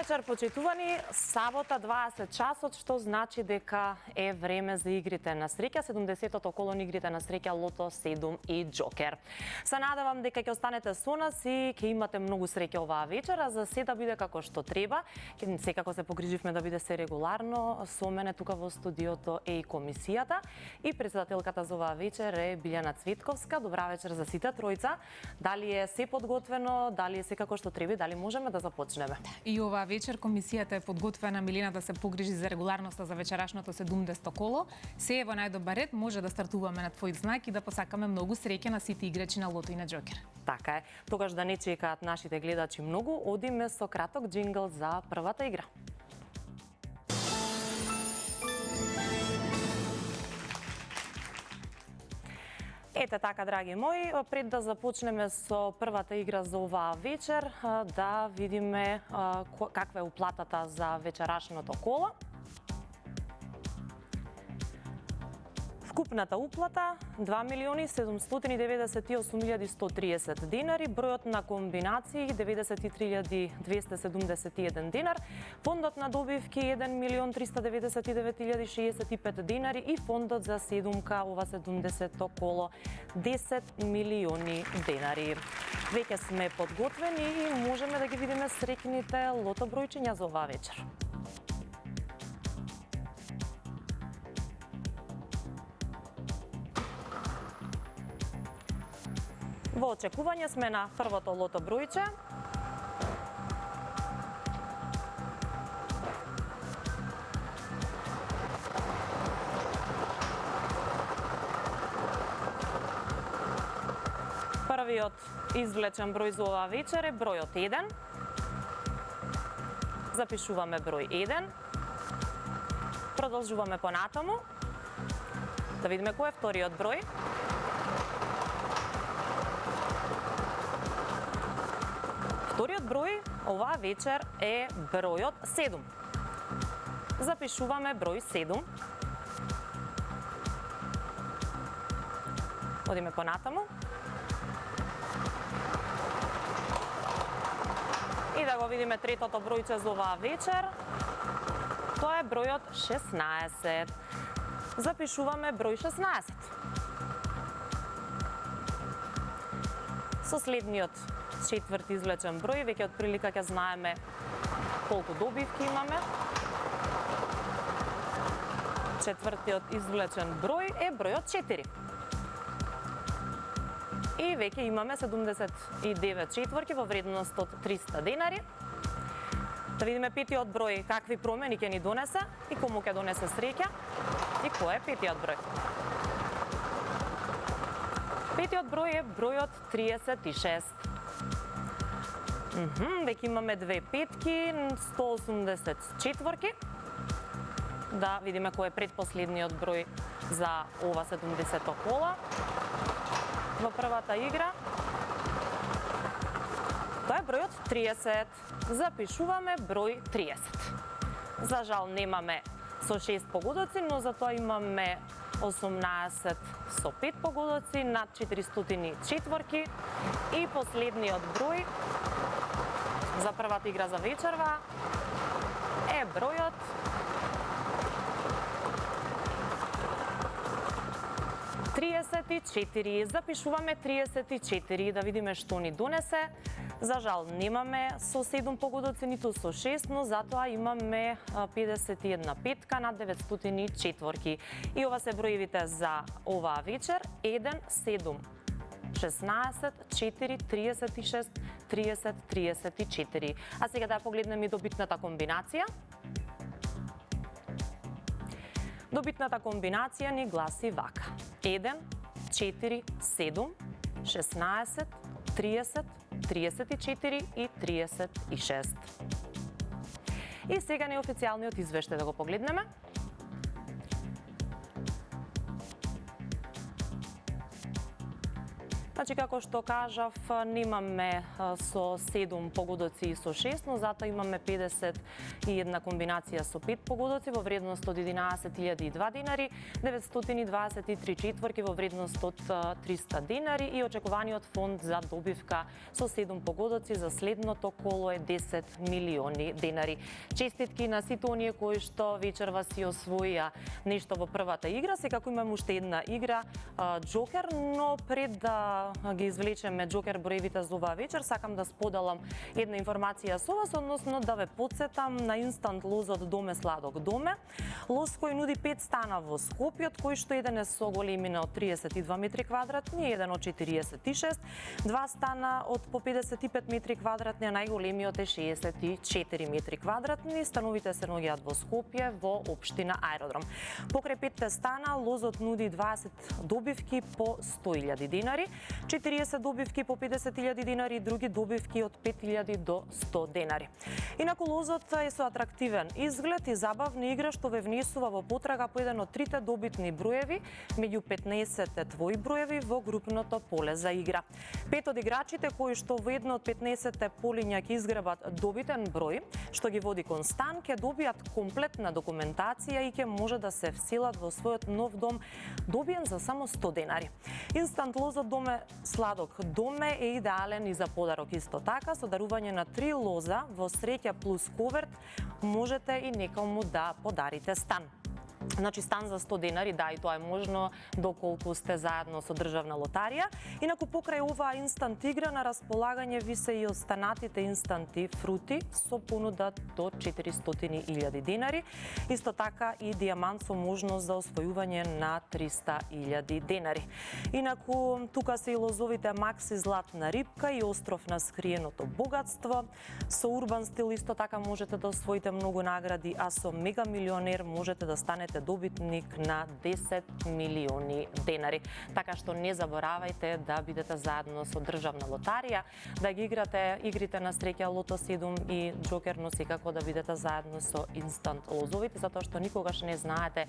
вечер, почитувани. Сабота 20 часот, што значи дека е време за игрите на среќа, 70-тото коло на игрите на среќа Лото 7 и Џокер. Се надевам дека ќе останете со нас и ќе имате многу среќа оваа вечера, за се да биде како што треба. Секако се погриживме да биде се регуларно. Со мене тука во студиото е и комисијата и председателката за оваа вечер е Билјана Цветковска. Добра вечер за сите тројца. Дали е се подготвено, дали е секако што треба, дали можеме да започнеме? И оваа вечер комисијата е подготвена, Милена, да се погрижи за регуларноста за вечерашното 70 коло. Се е во најдобар ред, може да стартуваме на твој знак и да посакаме многу среќа на сите играчи на Лото и на Џокер. Така е. Тогаш да не чекаат нашите гледачи многу, одиме со краток џингл за првата игра. Ете така, драги мои, пред да започнеме со првата игра за оваа вечер, да видиме каква е уплатата за вечерашното коло. Вкупната уплата 2.798.130 динари, бројот на комбинации 93.271 динар, фондот на добивки 1.399.065 динари и фондот за седумка ова 70-то коло 10 милиони динари. Веќе сме подготвени и можеме да ги видиме среќните лото бројчиња за оваа вечер. Во очекување сме на првото лото бројче. Првиот извлечен број за оваа вечер е бројот 1. Запишуваме број 1. Продолжуваме понатаму. Да видиме кој е вториот број. Вториот број оваа вечер е бројот 7. Запишуваме број 7. Одиме понатаму. И да го видиме третото бројче за оваа вечер. Тоа е бројот 16. Запишуваме број 16. Со следниот четврти извлечен број, веќе од прилика ќе знаеме колку добивки имаме. Четвртиот извлечен број е бројот 4. И веќе имаме 79 четворки во вредност од 300 денари. Да видиме петиот број какви промени ќе ни донесе и кому ќе донесе среќа. И кој е петиот број? Петиот број е бројот 36. Веќе имаме две петки, 180 четворки. Да видиме кој е предпоследниот број за ова 70-то коло. Во првата игра. Тоа е бројот 30. Запишуваме број 30. За жал немаме со 6 погодоци, но затоа имаме 18 со 5 погодоци, над 400 четворки. И последниот број за првата игра за вечерва е бројот 34. Запишуваме 34, да видиме што ни донесе. За жал немаме со 7 погодоци, ниту со 6, но затоа имаме 51 петка над 900 четворки. И ова се броевите за оваа вечер: 1, 7, 16, 4, 36, 30, 34. А сега да погледнеме и добитната комбинација. Добитната комбинација ни гласи вака: 1, 4, 7, 16, 30, 34 и 36. И сега неофицијалниот извештај да го погледнеме. Значи, како што кажав, немаме со 7 погодоци и со 6, но затоа имаме 51 комбинација со 5 погодоци во вредност од 11.002 динари, 923 четворки во вредност од 300 динари и очекуваниот фонд за добивка со 7 погодоци за следното коло е 10 милиони денари. Честитки на сите оние кои што вечерва си освоија нешто во првата игра. Секако имаме уште една игра, Джокер, но пред да ги извлечеме Джокер броевите за оваа вечер, сакам да споделам една информација со вас, односно да ве потсетам на инстант лозот Доме Сладок Доме. Лоз кој нуди 5 стана во Скопје, од кои што еден е со големина од 32 метри квадратни, еден од 46, два стана од по 55 метри квадратни, а најголемиот е 64 метри квадратни. Становите се наоѓаат во Скопје, во општина Аеродром. Покрај 5 стана, лозот нуди 20 добивки по 100.000 динари, 40 добивки по 50.000 динари и други добивки од 5.000 до 100 денари. Инаку лозот е со атрактивен изглед и забавна игра што ве внесува во потрага по еден од трите добитни броеви меѓу 15 твои броеви во групното поле за игра. 5 од играчите кои што во едно од 15 полиња ќе изгребат добитен број, што ги води Констант, ќе добијат комплетна документација и ќе може да се вселат во својот нов дом, добиен за само 100 денари. Инстант лозот Доме Сладок Доме е идеален и за подарок исто така, со дарување на 3 лоза во среќа плюс коверт можете и некому да подарите стан. Значи стан за 100 денари, да, и тоа е можно доколку сте заедно со државна лотарија. Инаку покрај оваа инстант игра на располагање ви се и останатите инстанти фрути со понуда до 400.000 денари. Исто така и дијамант со можност за освојување на 300.000 денари. Инаку тука се и лозовите Макси Златна рибка и Остров на скриеното богатство. Со урбан стил исто така можете да освоите многу награди, а со Мега милионер можете да станете добитник на 10 милиони денари. Така што не заборавајте да бидете заедно со државна лотарија, да ги играте игрите на среќа Лото 7 и Джокер, но секако да бидете заедно со инстант лозовите, затоа што никогаш не знаете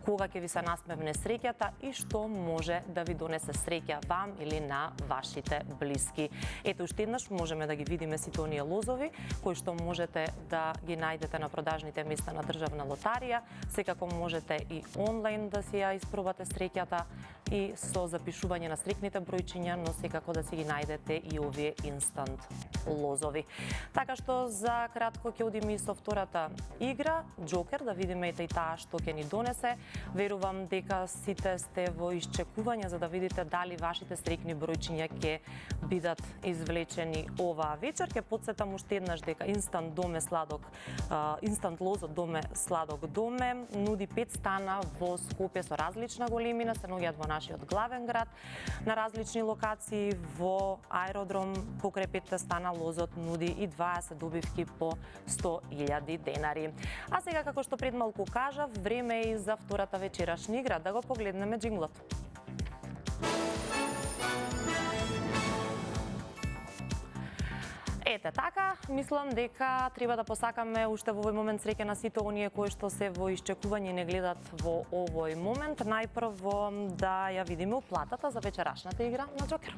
кога ќе ви се насмевне среќата и што може да ви донесе среќа вам или на вашите блиски. Ето уште еднаш можеме да ги видиме сите оние лозови кои што можете да ги најдете на продажните места на државна лотарија. Секако можете и онлайн да си ја испробате среќата и со запишување на стрикните бројчиња, но секако да си ги најдете и овие инстант лозови. Така што за кратко ќе одиме и со втората игра, Джокер, да видиме и таа што ќе ни донесе. Верувам дека сите сте во исчекување за да видите дали вашите стрикни бројчиња ќе бидат извлечени оваа вечер. Ќе потсетам уште еднаш дека инстант лозот Доме Сладок Доме нуди 5 стана во Скопје со различна големина, се наоѓаат во нашиот главен град, на различни локации во Аеродром. Покрај 5 стана лозот нуди и 20 добивки по 100.000 денари. А сега, како што пред малку кажав, време е и за втората вечерашна игра. Да го погледнеме джинглот. Ете така, мислам дека треба да посакаме уште во овој момент среќа на сите оние кои што се во исчекување и не гледат во овој момент. Најпрво да ја видиме уплатата за вечерашната игра на Джокер.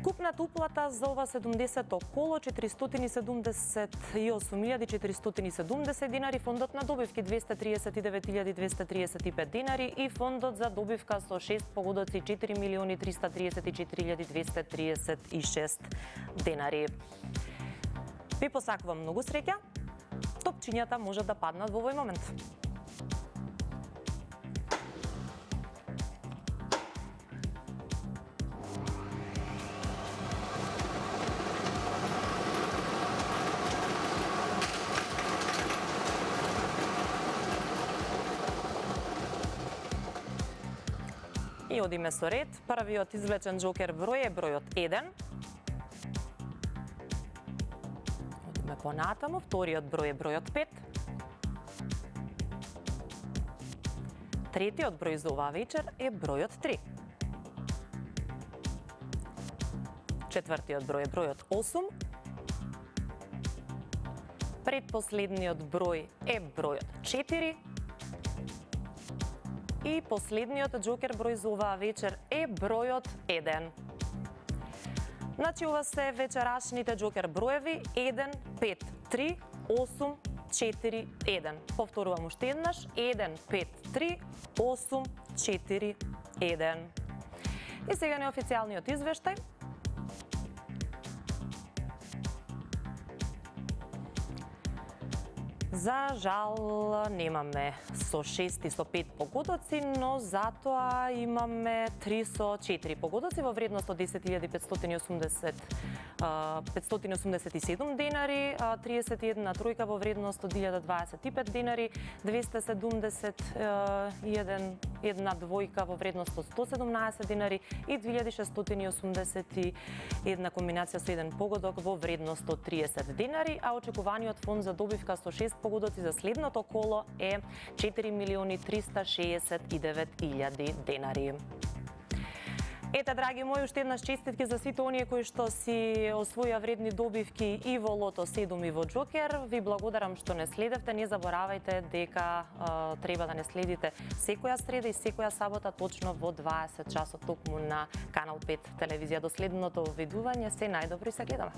Вкупната уплата за ова 70-то коло 478.470 динари, фондот на добивки 239.235 динари и фондот за добивка со 6 погодоци 4.334.236 денари. Ви посакувам многу среќа. Топчињата може да паднат во овој момент. И одиме со ред. Првиот извлечен Джокер број е бројот 1. Одиме понатаму. Вториот број е бројот 5. Третиот број за оваа вечер е бројот 3. Четвртиот број е бројот 8. Предпоследниот број е бројот 4. И последниот џокер број за оваа вечер е бројот 1. Значи, ова се вечерашните џокер броеви 1, 5, 3, 8, 4, 1. Повторувам уште еднаш. 1, 5, 3, 8, 4, 1. И сега неофицијалниот извештај. За жал немаме со 6 и со 5 погодоци, но затоа имаме 3 со 4 погодоци во вредност од 10.587 денари, 31 тројка во вредност од 1025 денари, 271 една двојка во вредност од 117 денари и 2681 комбинација со еден погодок во вредност од 30 денари, а очекуваниот фонд за добивка со 6 погодоци за следното коло е 4.369.000 денари. Ете, драги мои, уште еднаш честитки за сите оние кои што си освоја вредни добивки и во Лото 7 и во Џокер. Ви благодарам што не следевте. Не заборавајте дека треба да не следите секоја среда и секоја сабота точно во 20 часот токму на Канал 5 телевизија. До следното видување, се најдобро и се гледаме.